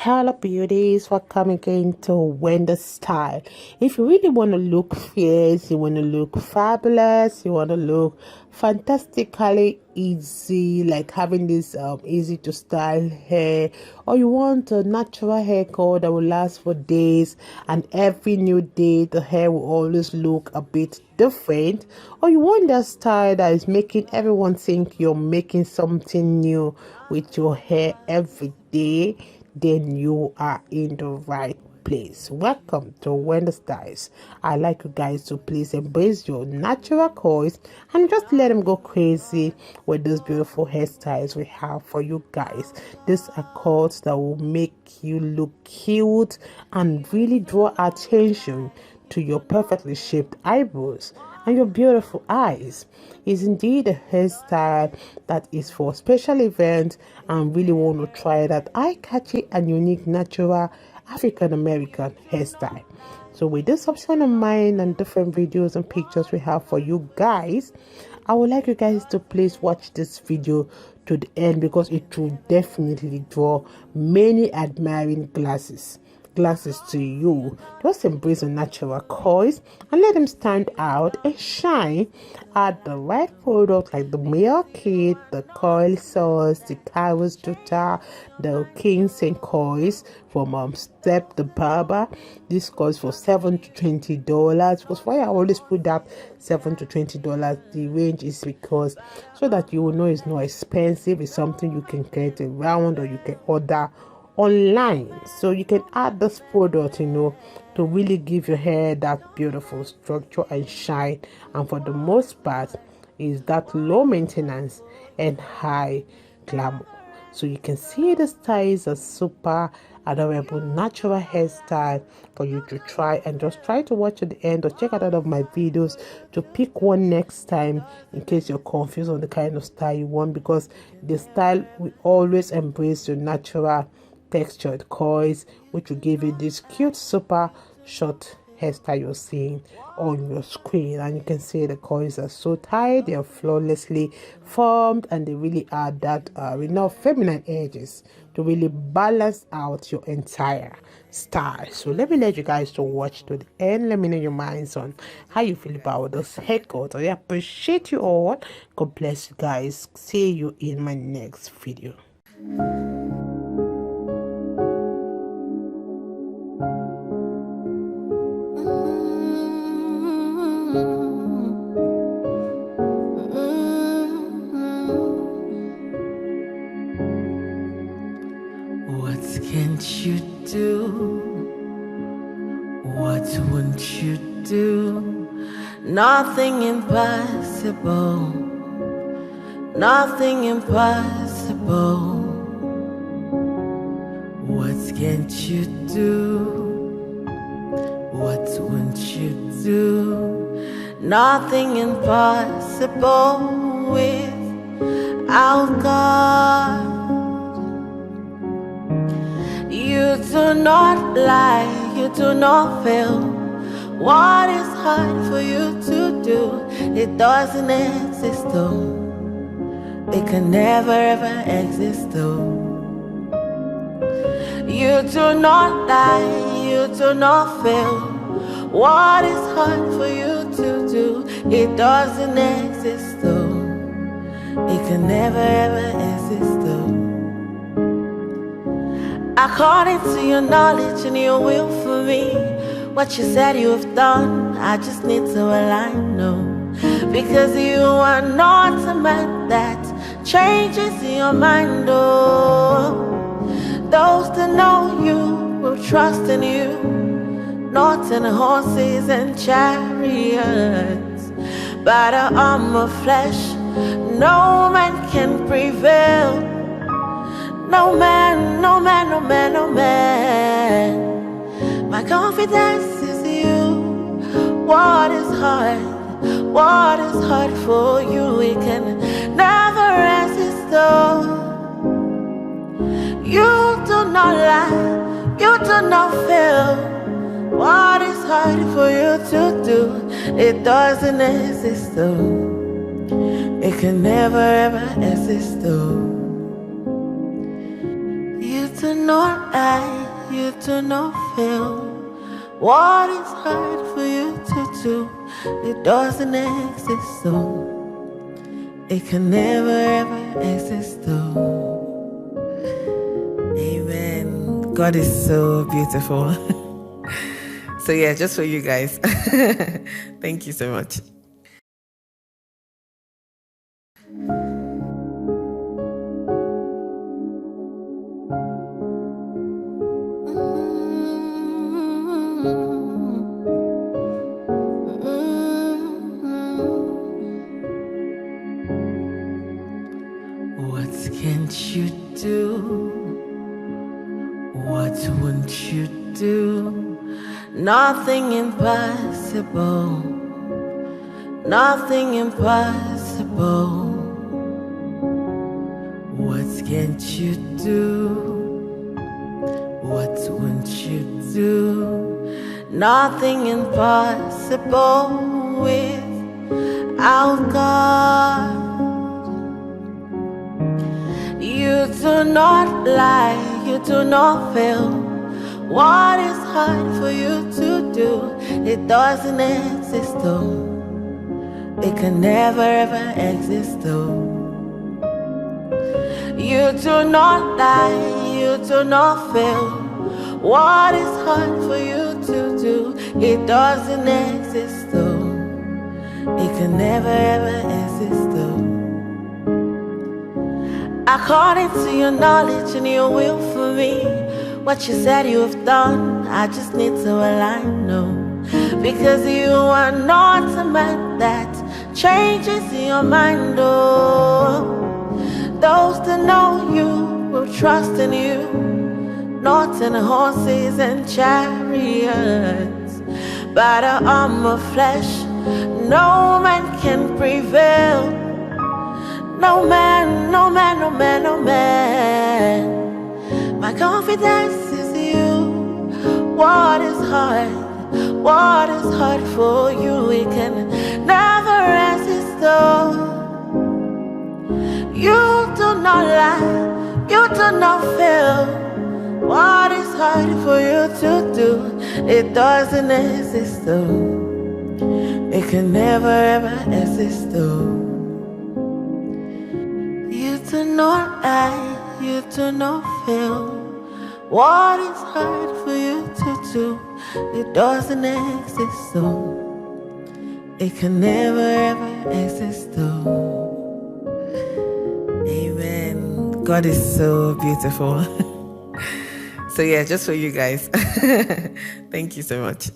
Hello beauties, welcome again to Wonder Style. If you really want to look fierce, you want to look fabulous, you want to look fantastically easy, like having this easy to style hair, or you want a natural hair color that will last for days, and every new day the hair will always look a bit different, or you want that style that is making everyone think you're making something new with your hair every day, then you are in the right place. Welcome to Wonder Styles. I like you guys to please embrace your natural coils and just let them go crazy with those beautiful hairstyles we have for you guys. These are coils that will make you look cute and really draw attention to your perfectly shaped eyebrows and your beautiful eyes. Is indeed a hairstyle that is for special events and really want to try that eye-catchy and unique natural African American hairstyle. So with this option in mind and different videos and pictures we have for you guys, I would like you guys to please watch this video to the end because it will definitely draw many admiring glasses to you. Just embrace the natural coils and let them stand out and shine. Add the right product like the MIELLE kit, the coil sauce, the Kairos Tutor, the Kings and coils from Step the Barber. This costs for $7 to $20. Because why I always put that $7 to $20 the range is because so that you will know it's not expensive. It's something you can get around or you can order online. So you can add this product, to really give your hair that beautiful structure and shine, and for the most part is that low maintenance and high glamour. So you can see the style is a super adorable natural hairstyle for you to try, and just try to watch at the end or check out of my videos to pick one next time in case you're confused on the kind of style you want, because the style we always embrace your natural textured coils, which will give you this cute super short hairstyle you're seeing on your screen. And you can see the coils are so tight, they are flawlessly formed, and they really add that enough feminine edges to really balance out your entire style. So let me let you guys to watch to the end. Let me know your minds on how you feel about this haircut. I appreciate you all. God bless you guys. See you in my next video. What can't you do? What won't you do? Nothing impossible. Nothing impossible. What can't you do? What won't you do? Nothing impossible without God. You do not lie, you do not fail. What is hard for you to do? It doesn't exist though. It can never ever exist though. You do not lie, you do not fail. What is hard for you to do? It doesn't exist though. It can never ever exist though. According to your knowledge and your will for me, what you said you have done, I just need to align, no. Because you are not a man that changes your mind, oh. Those that know you will trust in you, not in horses and chariots. By the arm of flesh, no man can prevail. No man, no man, no man, no man. My confidence is you. What is hard? What is hard for you? We can never resist though. You do not lie, you do not fail. What is hard for you to do? It doesn't exist though. It can never ever exist though. You do not lie, you do not feel what is hard for you to do. It doesn't exist though. It can never ever exist though. Amen. God is so beautiful. So yeah, just for you guys. Thank you so much. What can't you do? What won't you do? Nothing impossible. Nothing impossible. What can't you do? What won't you do? Nothing impossible without God. You do not lie, you do not fail. What is hard for you to do? It doesn't exist though. It can never ever exist though. You do not lie, you do not fail. What is hard for you to do? It doesn't exist though. It can never ever exist though. According to your knowledge and your will for me, what you said you have done, I just need to align, no. Because you are not a man that changes your mind, oh. Those that know you will trust in you, not in horses and chariots. By the arm of flesh, no man can prevail. No man, no man, no man, no man. My confidence is you. What is hard? What is hard for you? We can never resist though. You do not lie, you do not fail. What is hard for you to do? It doesn't exist though. It can never ever exist though. You do not lie, you do not fail. What is hard for you to do? It doesn't exist though. It can never ever exist though. Amen. God is so beautiful. So yeah, just for you guys. Thank you so much.